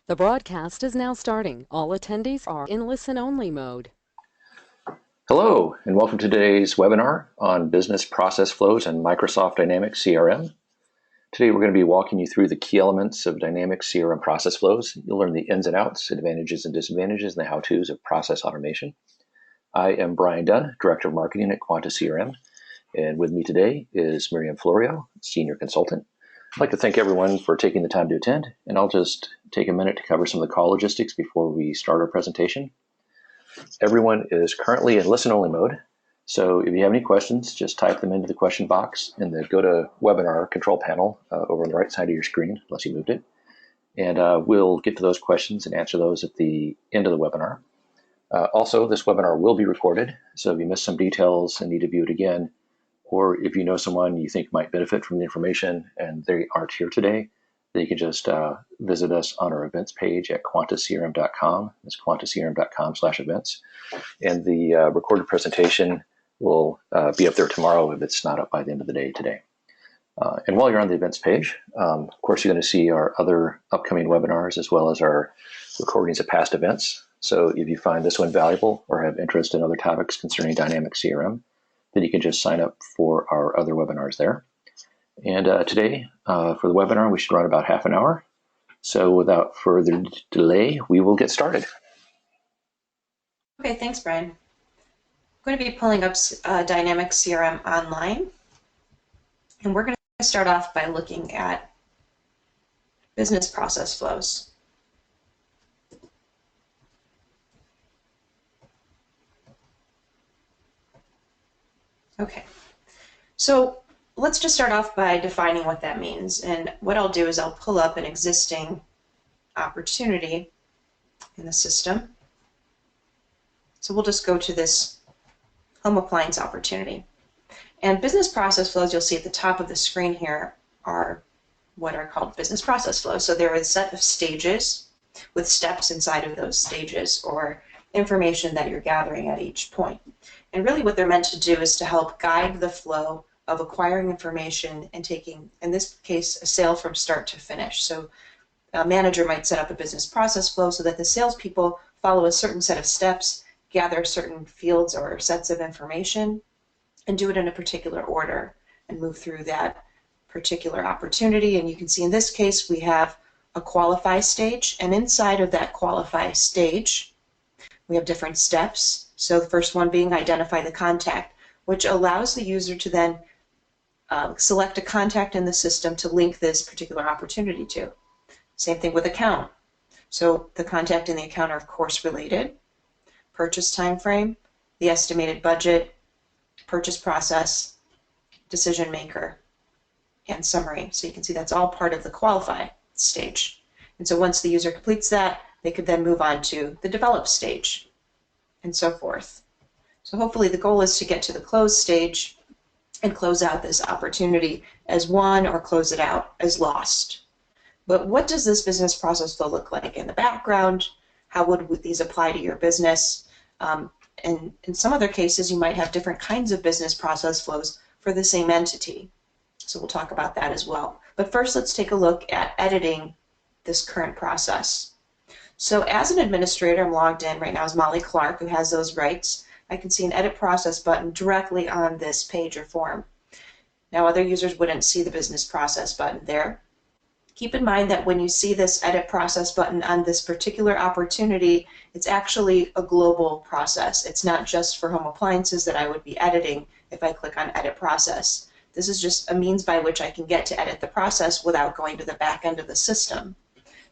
The broadcast is now starting. All attendees are in listen-only mode. Hello, and welcome to today's webinar on business process flows and Microsoft Dynamics CRM. Today we're going to be walking you through the key elements of Dynamics CRM process flows. You'll learn the ins and outs, advantages and disadvantages, and the how-tos of process automation. I am Brian Dunn, Director of Marketing at QuantaCRM, and with me today is Miriam Florio, Senior Consultant. I'd like to thank everyone for taking the time to attend, and I'll just take a minute to cover some of the call logistics before we start our presentation. Everyone is currently in listen-only mode, so if you have any questions, just type them into the question box in the GoToWebinar control panel over on the right side of your screen, unless you moved it, and we'll get to those questions and answer those at the end of the webinar. Also, this webinar will be recorded, so if you missed some details and need to view it again, or if you know someone you think might benefit from the information and they aren't here today, then you can just visit us on our events page at QuantaCRM.com. It's QuantaCRM.com/events. And the recorded presentation will be up there tomorrow if it's not up by the end of the day today. And while you're on the events page, of course, you're going to see our other upcoming webinars as well as our recordings of past events. So if you find this one valuable or have interest in other topics concerning Dynamics CRM, then you can just sign up for our other webinars there. And today, for the webinar, we should run about half an hour. So without further delay, we will get started. Okay, thanks, Brian. I'm going to be pulling up Dynamics CRM Online. And we're going to start off by looking at business process flows. Okay, so let's just start off by defining what that means. And what I'll do is I'll pull up an existing opportunity in the system. So we'll just go to this home appliance opportunity. And business process flows, you'll see at the top of the screen here, are what are called business process flows. So they're a set of stages with steps inside of those stages or information that you're gathering at each point. And really what they're meant to do is to help guide the flow of acquiring information and taking, in this case, a sale from start to finish. So a manager might set up a business process flow so that the salespeople follow a certain set of steps, gather certain fields or sets of information, and do it in a particular order and move through that particular opportunity. And you can see in this case we have a qualify stage, and inside of that qualify stage we have different steps. So the first one being identify the contact, which allows the user to then select a contact in the system to link this particular opportunity to. Same thing with account. So the contact and the account are of course related. Purchase time frame, the estimated budget, purchase process, decision maker, and summary. So you can see that's all part of the qualify stage. And so once the user completes that, they could then move on to the develop stage and so forth. So hopefully the goal is to get to the close stage and close out this opportunity as won or close it out as lost. But what does this business process flow look like in the background? How would these apply to your business? And in some other cases, you might have different kinds of business process flows for the same entity. So we'll talk about that as well. But first, let's take a look at editing this current process. So as an administrator, I'm logged in right now as Molly Clark, who has those rights. I can see an edit process button directly on this page or form. Now, other users wouldn't see the business process button there. Keep in mind that when you see this edit process button on this particular opportunity, it's actually a global process. It's not just for home appliances that I would be editing if I click on edit process. This is just a means by which I can get to edit the process without going to the back end of the system.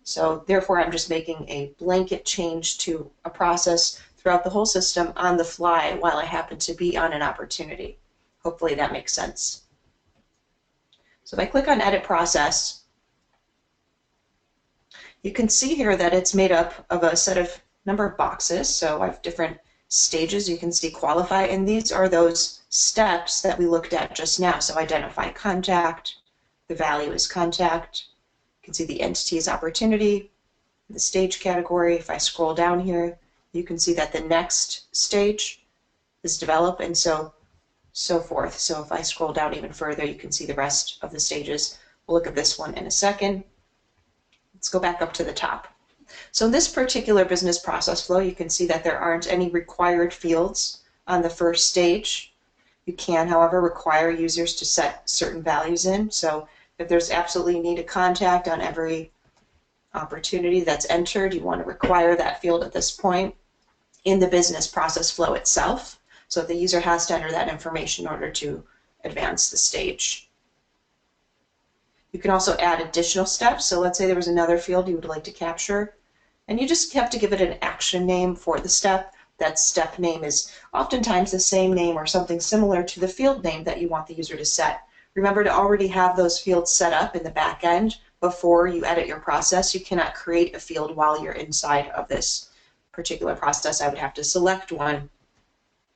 So therefore, I'm just making a blanket change to a process throughout the whole system on the fly while I happen to be on an opportunity. Hopefully that makes sense. So if I click on edit process, you can see here that it's made up of a set of number of boxes. So I have different stages. You can see qualify, and these are those steps that we looked at just now. So identify contact, the value is contact. You can see the entity is opportunity, the stage category. If I scroll down here, you can see that the next stage is develop, and so forth. So if I scroll down even further, you can see the rest of the stages. We'll look at this one in a second. Let's go back up to the top. So in this particular business process flow, you can see that there aren't any required fields on the first stage. You can, however, require users to set certain values in. So if there's absolutely need a contact on every opportunity that's entered, you want to require that field at this point in the business process flow itself. So the user has to enter that information in order to advance the stage. You can also add additional steps. So let's say there was another field you would like to capture, and you just have to give it an action name for the step. That step name is oftentimes the same name or something similar to the field name that you want the user to set. Remember to already have those fields set up in the back end before you edit your process. You cannot create a field while you're inside of this particular process. I would have to select one.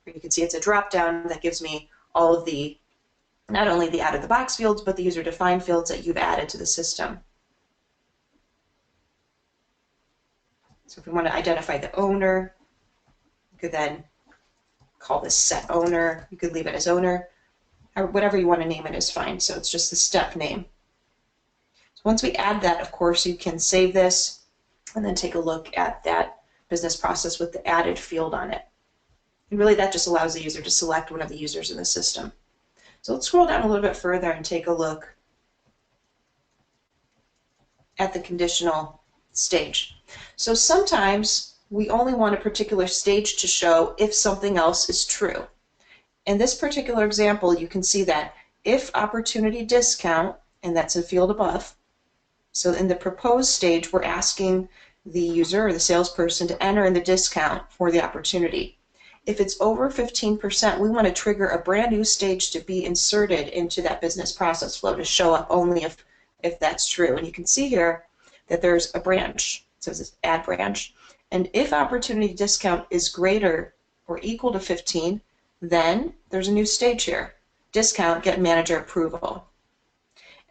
You can see it's a drop down that gives me all of the, not only the out of the box fields, but the user defined fields that you've added to the system. So if we want to identify the owner, you could then call this set owner. You could leave it as owner, or whatever you want to name it is fine. So it's just the step name. So once we add that, of course, you can save this and then take a look at that business process with the added field on it. And really that just allows the user to select one of the users in the system. So let's scroll down a little bit further and take a look at the conditional stage. So sometimes we only want a particular stage to show if something else is true. In this particular example, you can see that if opportunity discount, and that's a field above, so in the proposed stage, we're asking the user or the salesperson to enter in the discount for the opportunity. If it's over 15%, we want to trigger a brand new stage to be inserted into that business process flow to show up only if that's true. And you can see here that there's a branch. It says it's add branch. And if opportunity discount is greater or equal to 15, then there's a new stage here. Discount, get manager approval.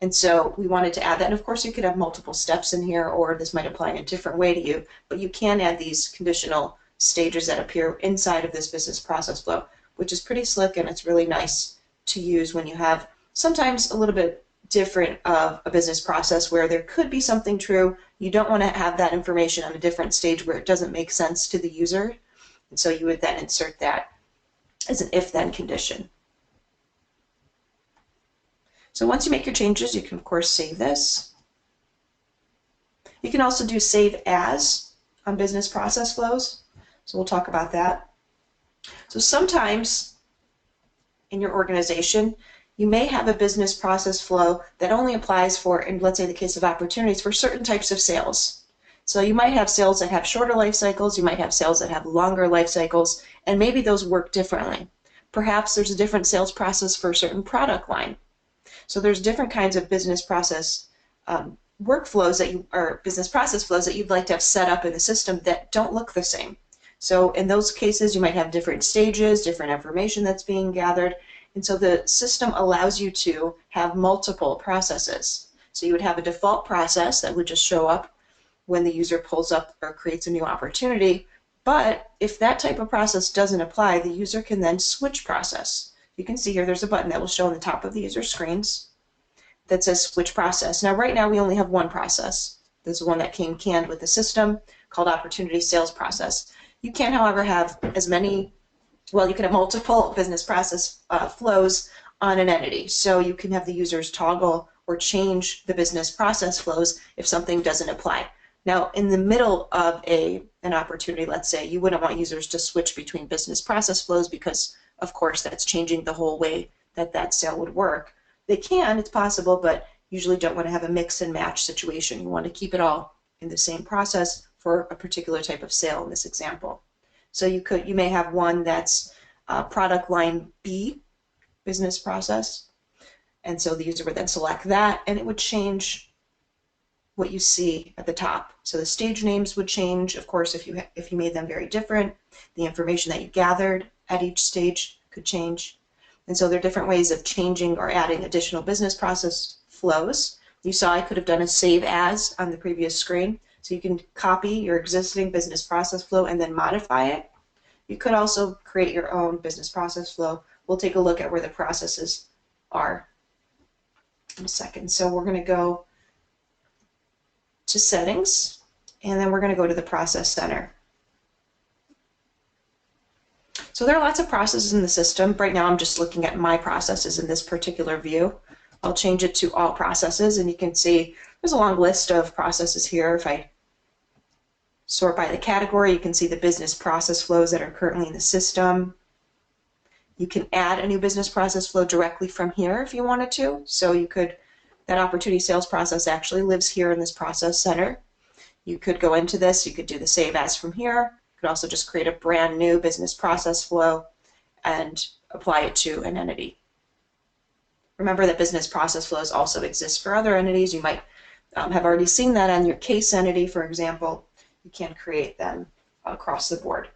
And so we wanted to add that. And of course, you could have multiple steps in here, or this might apply in a different way to you, but you can add these conditional stages that appear inside of this business process flow, which is pretty slick, and it's really nice to use when you have sometimes a little bit different of a business process where there could be something true. You don't want to have that information on a different stage where it doesn't make sense to the user. And so you would then insert that as an if-then condition. So once you make your changes, you can of course save this. You can also do save as on business process flows. So we'll talk about that. So sometimes in your organization, you may have a business process flow that only applies for, in let's say the case of opportunities, for certain types of sales. So you might have sales that have shorter life cycles, you might have sales that have longer life cycles, and maybe those work differently. Perhaps there's a different sales process for a certain product line. So there's different kinds of business process workflows that or business process flows that you'd like to have set up in the system that don't look the same. So in those cases, you might have different stages, different information that's being gathered. And so the system allows you to have multiple processes. So you would have a default process that would just show up when the user pulls up or creates a new opportunity. But if that type of process doesn't apply, the user can then switch process. You can see here there's a button that will show on the top of the user screens that says switch process. Now right now we only have one process. This is one that came canned with the system called opportunity sales process. You can, however, have as many, well, you can have multiple business process flows on an entity. So you can have the users toggle or change the business process flows if something doesn't apply. Now, in the middle of an opportunity, let's say, you wouldn't want users to switch between business process flows because, of course, that's changing the whole way that that sale would work. They can, it's possible, but usually don't want to have a mix and match situation. You want to keep it all in the same process for a particular type of sale in this example. So you may have one that's product line B, business process, and so the user would then select that, and it would change what you see at the top. So the stage names would change, of course, if you made them very different. The information that you gathered at each stage could change. And so there are different ways of changing or adding additional business process flows. You saw I could have done a save as on the previous screen. So you can copy your existing business process flow and then modify it. You could also create your own business process flow. We'll take a look at where the processes are in a second. So we're going to go to settings, And then we're going to go to the process center. So there are lots of processes in the system. Right now I'm just looking at my processes in this particular view. I'll change it to all processes, and you can see there's a long list of processes here. If I sort by the category, you can see the business process flows that are currently in the system. You can add a new business process flow directly from here if you wanted to. So you could, that opportunity sales process actually lives here in this process center. You could go into this, you could do the save as from here. You could also just create a brand new business process flow and apply it to an entity. Remember that business process flows also exist for other entities. You might have already seen that on your case entity, for example. You can create them across the board.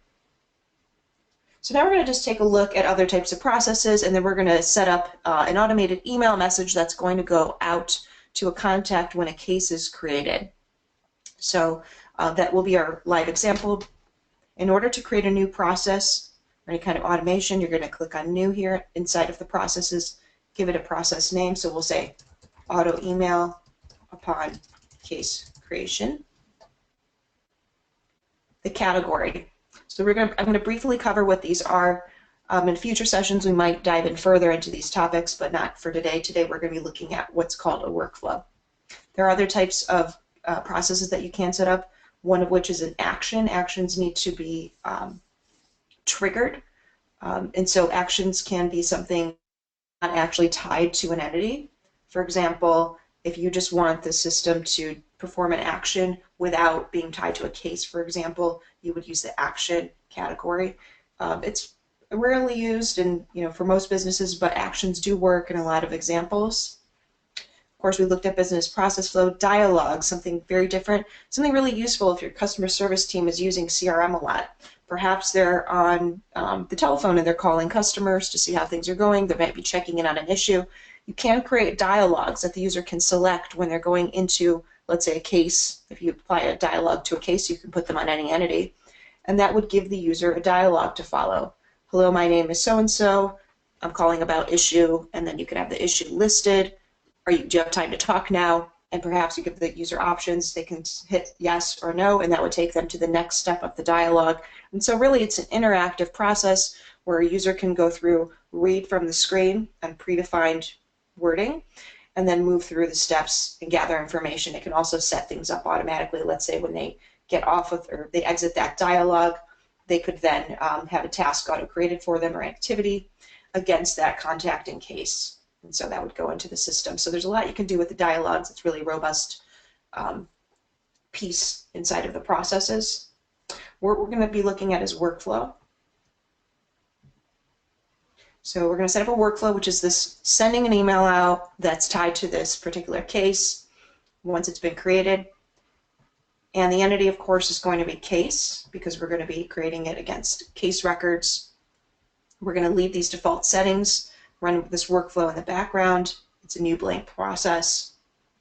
So now we're going to just take a look at other types of processes, and then we're going to set up an automated email message that's going to go out to a contact when a case is created. So that will be our live example. In order to create a new process or any kind of automation, you're going to click on New here inside of the processes, give it a process name. So we'll say auto email upon case creation. The category. So I'm going to briefly cover what these are. In future sessions, we might dive in further into these topics, but not for today. Today, we're going to be looking at what's called a workflow. There are other types of processes that you can set up, one of which is an action. Actions need to be triggered. And so actions can be something not actually tied to an entity. For example, if you just want the system to perform an action without being tied to a case, for example, you would use the action category. It's rarely used in, for most businesses, but actions do work in a lot of examples. Of course, we looked at business process flow dialogue, something very different, something really useful if your customer service team is using CRM a lot. Perhaps they're on the telephone and they're calling customers to see how things are going. They might be checking in on an issue. You can create dialogues that the user can select when they're going into, let's say, a case. If you apply a dialogue to a case, you can put them on any entity. And that would give the user a dialogue to follow. Hello, my name is so-and-so. I'm calling about issue. And then you can have the issue listed. Do you have time to talk now? And perhaps you give the user options. They can hit yes or no, and that would take them to the next step of the dialogue. And so really it's an interactive process where a user can go through, read from the screen and predefined wording, and then move through the steps and gather information. It can also set things up automatically. Let's say when they get off of, or they exit that dialogue, they could then have a task auto-created for them or activity against that contacting case. And so that would go into the system. So there's a lot you can do with the dialogues. It's really a robust piece inside of the processes. What we're going to be looking at is workflow. So we're going to set up a workflow, which is this sending an email out that's tied to this particular case once it's been created. And the entity, of course, is going to be case because we're going to be creating it against case records. We're going to leave these default settings, run this workflow in the background. It's a new blank process,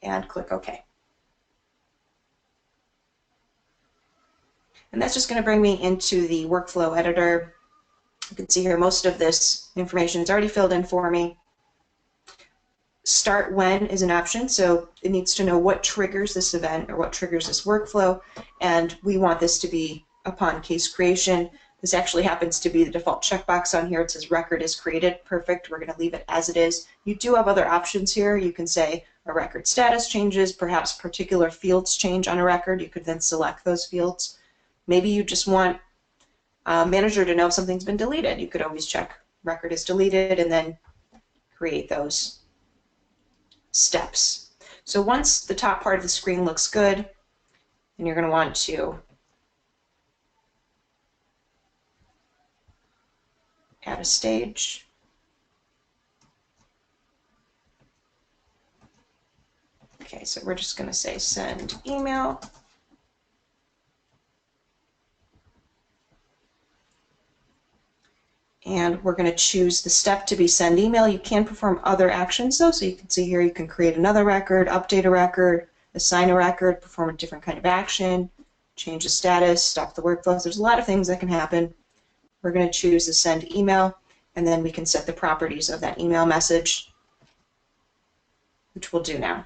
and click OK. And that's just going to bring me into the workflow editor. You can see here most of this information is already filled in for me. Start when is an option, so it needs to know what triggers this event or what triggers this workflow, and we want this to be upon case creation. This actually happens to be the default checkbox on here. It says record is created. Perfect. We're going to leave it as it is. You do have other options here. You can say a record status changes, perhaps particular fields change on a record. You could then select those fields. Maybe you just want a manager to know if something's been deleted. You could always check record is deleted and then create those steps. So once the top part of the screen looks good, then you're going to want to add a stage. Okay, so we're just going to say send email. And we're going to choose the step to be send email. You can perform other actions though, so you can see here you can create another record, update a record, assign a record, perform a different kind of action, change the status, stop the workflows. There's a lot of things that can happen. We're going to choose the send email, and then we can set the properties of that email message, which we'll do now.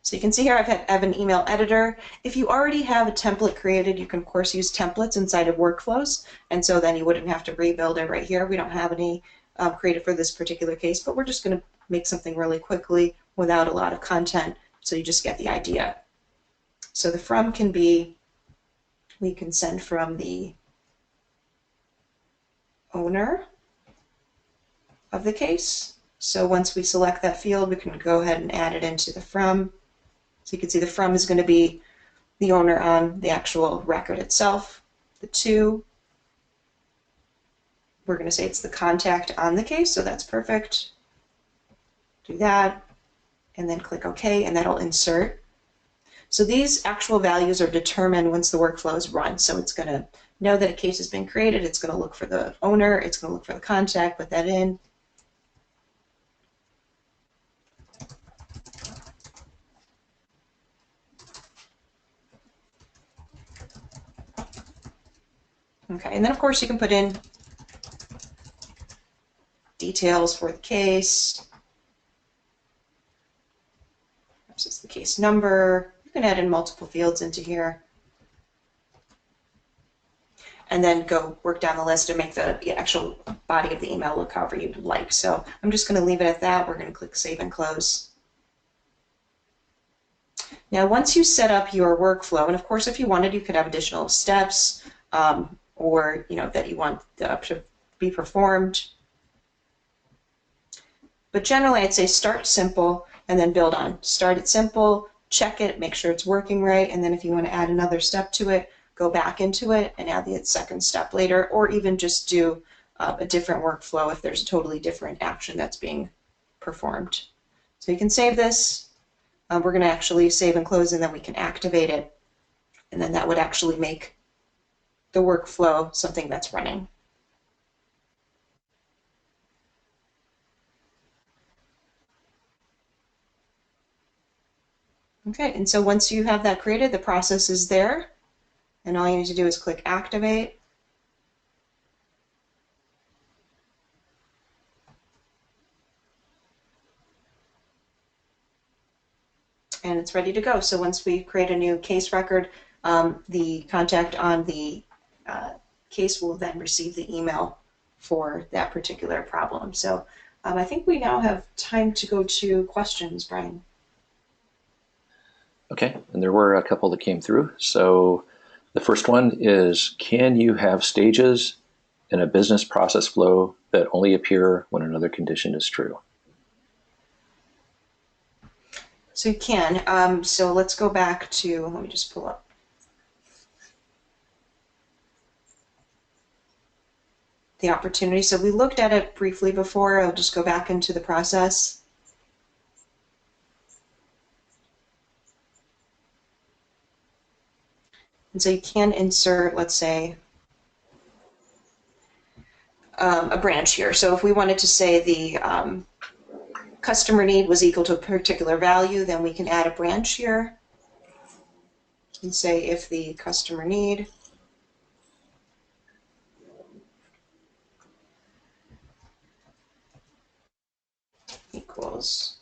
So you can see here I have an email editor. If you already have a template created, you can of course use templates inside of workflows, and so then you wouldn't have to rebuild it right here. We don't have any created for this particular case, but we're just going to make something really quickly without a lot of content, so you just get the idea. So the from can be, we can send from the owner of the case. So once we select that field, we can go ahead and add it into the from. So you can see the from is going to be the owner on the actual record itself. The to, we're going to say it's the contact on the case, so that's perfect. Do that, and then click OK, and that'll insert. So these actual values are determined once the workflow is run. So it's going to know that a case has been created, it's going to look for the owner, it's going to look for the contact, put that in. Okay, and then of course you can put in details for the case. This is the case number. You can add in multiple fields into here. And then go work down the list and make the actual body of the email look however you'd like. So I'm just going to leave it at that. We're going to click Save and Close. Now once you set up your workflow, and of course if you wanted you could have additional steps or that you want to be performed. But generally I'd say start simple and then build on. Start it simple, check it, make sure it's working right, and then if you want to add another step to it, go back into it and add the second step later, or even just do a different workflow if there's a totally different action that's being performed. So you can save this. We're going to actually save and close, and then we can activate it, and then that would actually make the workflow something that's running. Okay, and so once you have that created, the process is there, and all you need to do is click Activate. And it's ready to go. So once we create a new case record, the contact on the case will then receive the email for that particular problem. So I think we now have time to go to questions, Brian. Okay, and there were a couple that came through. So the first one is, can you have stages in a business process flow that only appear when another condition is true? So you can. So let's go back to, let me just pull up. The opportunity. So we looked at it briefly before. I'll just go back into the process. And so you can insert, let's say, a branch here. So if we wanted to say the customer need was equal to a particular value, then we can add a branch here and say if the customer need equals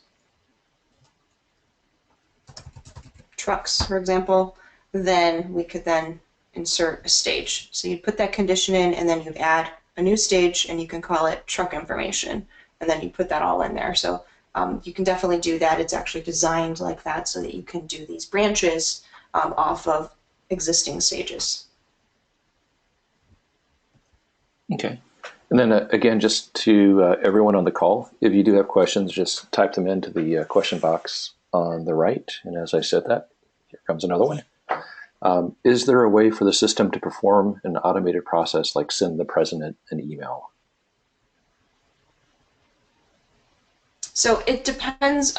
trucks, for example, then we could then insert a stage. So you'd put that condition in, and then you'd add a new stage, and you can call it truck information, and then you put that all in there. So you can definitely do that. It's actually designed like that so that you can do these branches off of existing stages. Okay. And then again, just to everyone on the call, if you do have questions, just type them into the question box on the right. And as I said that, here comes another one. Is there a way for the system to perform an automated process like send the president an email? So it depends.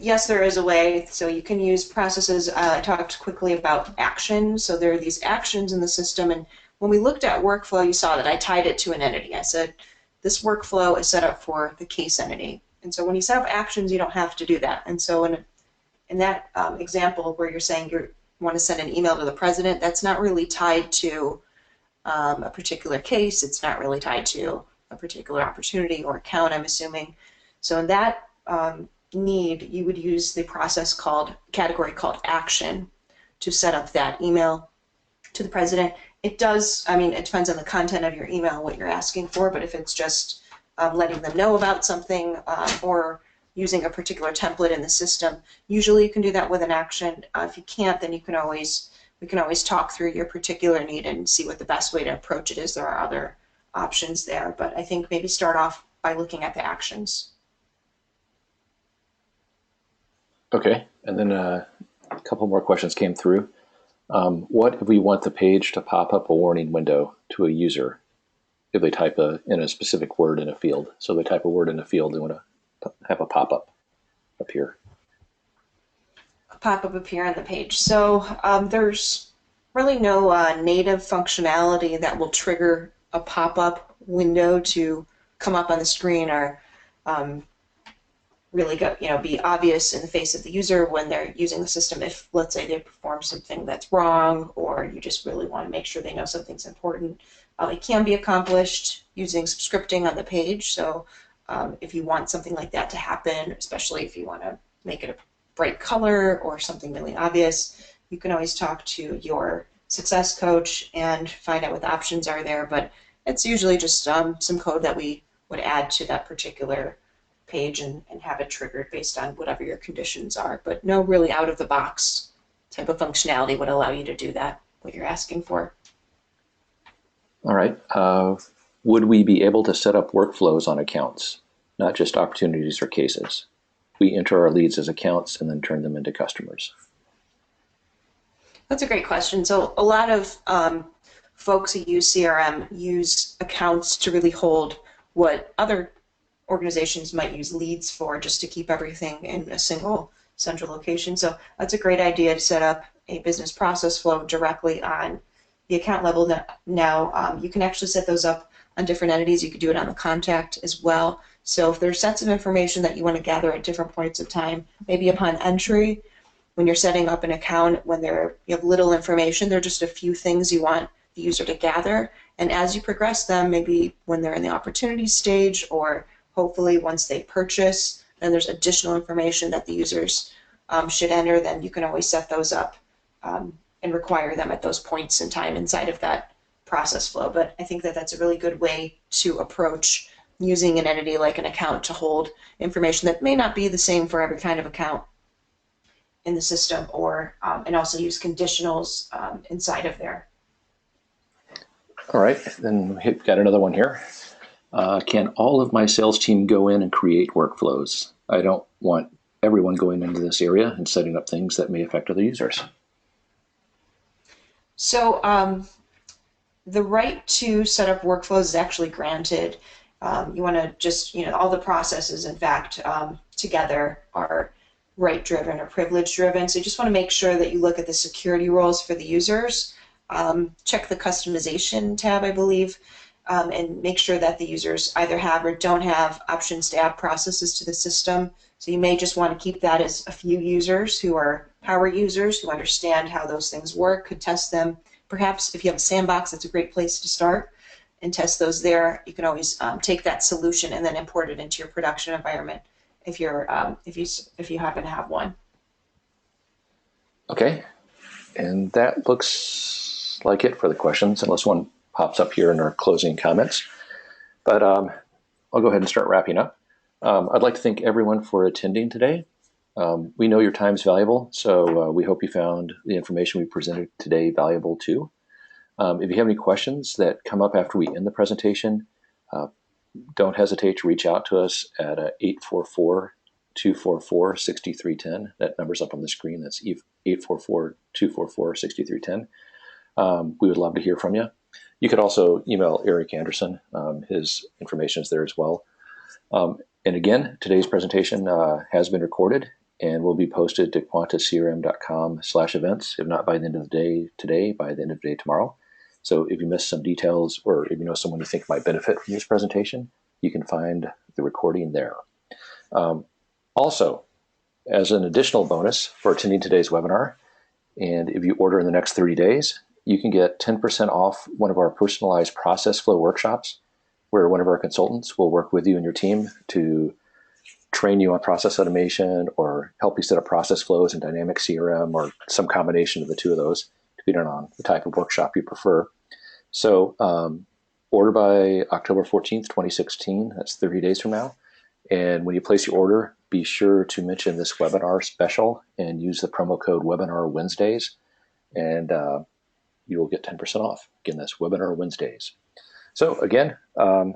Yes, there is a way. So you can use processes. I talked quickly about actions. So there are these actions in the system, and when we looked at workflow, you saw that I tied it to an entity. I said this workflow is set up for the case entity. And so when you set up actions, you don't have to do that. And so in that example where you're saying you want to send an email to the president, that's not really tied to a particular case. It's not really tied to a particular opportunity or account, I'm assuming. So in that need, you would use the category called action to set up that email to the president. It does, I mean, it depends on the content of your email, what you're asking for, but if it's just letting them know about something or using a particular template in the system, usually you can do that with an action. If you can't, then we can always talk through your particular need and see what the best way to approach it is. There are other options there, but I think maybe start off by looking at the actions. Okay, and then a couple more questions came through. What if we want the page to pop up a warning window to a user if they type in a specific word in a field? So they type a word in a field, they want to have a pop-up appear. A pop-up appear on the page. So there's really no native functionality that will trigger a pop-up window to come up on the screen or really be obvious in the face of the user when they're using the system. If, let's say, they perform something that's wrong, or you just really want to make sure they know something's important, it can be accomplished using some scripting on the page. So if you want something like that to happen, especially if you want to make it a bright color or something really obvious, you can always talk to your success coach and find out what the options are there. But it's usually just some code that we would add to that particular page and have it triggered based on whatever your conditions are. But no really out-of-the-box type of functionality would allow you to do that, what you're asking for. All right. Would we be able to set up workflows on accounts, not just opportunities or cases? We enter our leads as accounts and then turn them into customers. That's a great question. So a lot of folks who use CRM use accounts to really hold what other organizations might use leads for, just to keep everything in a single central location. So that's a great idea to set up a business process flow directly on the account level. Now you can actually set those up on different entities. You could do it on the contact as well. So if there's sets of information that you want to gather at different points of time, maybe upon entry, when you're setting up an account, when you have little information, there are just a few things you want the user to gather. And as you progress them, maybe when they're in the opportunity stage, or hopefully once they purchase, then there's additional information that the users should enter, then you can always set those up and require them at those points in time inside of that process flow. But I think that that's a really good way to approach using an entity like an account to hold information that may not be the same for every kind of account in the system, or and also use conditionals inside of there. All right, then we got another one here. Can all of my sales team go in and create workflows? I don't want everyone going into this area and setting up things that may affect other users. So the right to set up workflows is actually granted. You want to just, all the processes, in fact, together are right-driven or privilege-driven. So you just want to make sure that you look at the security roles for the users. Check the customization tab, I believe, and make sure that the users either have or don't have options to add processes to the system. So you may just want to keep that as a few users who are power users, who understand how those things work, could test them. Perhaps if you have a sandbox, that's a great place to start and test those there. You can always take that solution and then import it into your production environment if you happen to have one. Okay, and that looks like it for the questions, unless one pops up here in our closing comments. But I'll go ahead and start wrapping up. I'd like to thank everyone for attending today. We know your time is valuable, so we hope you found the information we presented today valuable too. If you have any questions that come up after we end the presentation, don't hesitate to reach out to us at 844-244-6310. That number's up on the screen. That's 844-244-6310. We would love to hear from you. You could also email Eric Anderson. His information is there as well. And again, today's presentation has been recorded and will be posted to QuantaCRM.com/events, if not by the end of the day today, by the end of the day tomorrow. So if you missed some details, or if you know someone you think might benefit from this presentation, you can find the recording there. Also, as an additional bonus for attending today's webinar, and if you order in the next 30 days, you can get 10% off one of our personalized process flow workshops, where one of our consultants will work with you and your team to train you on process automation or help you set up process flows in Dynamics CRM or some combination of the two of those, depending on the type of workshop you prefer. So order by October 14th, 2016. That's 30 days from now. And when you place your order, be sure to mention this webinar special and use the promo code Webinar Wednesdays, and you will get 10% off. Again, that's Webinar Wednesdays. So again, no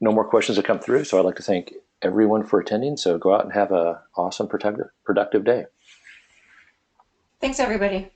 more questions have come through. So I'd like to thank everyone for attending. So go out and have an awesome, productive day. Thanks, everybody.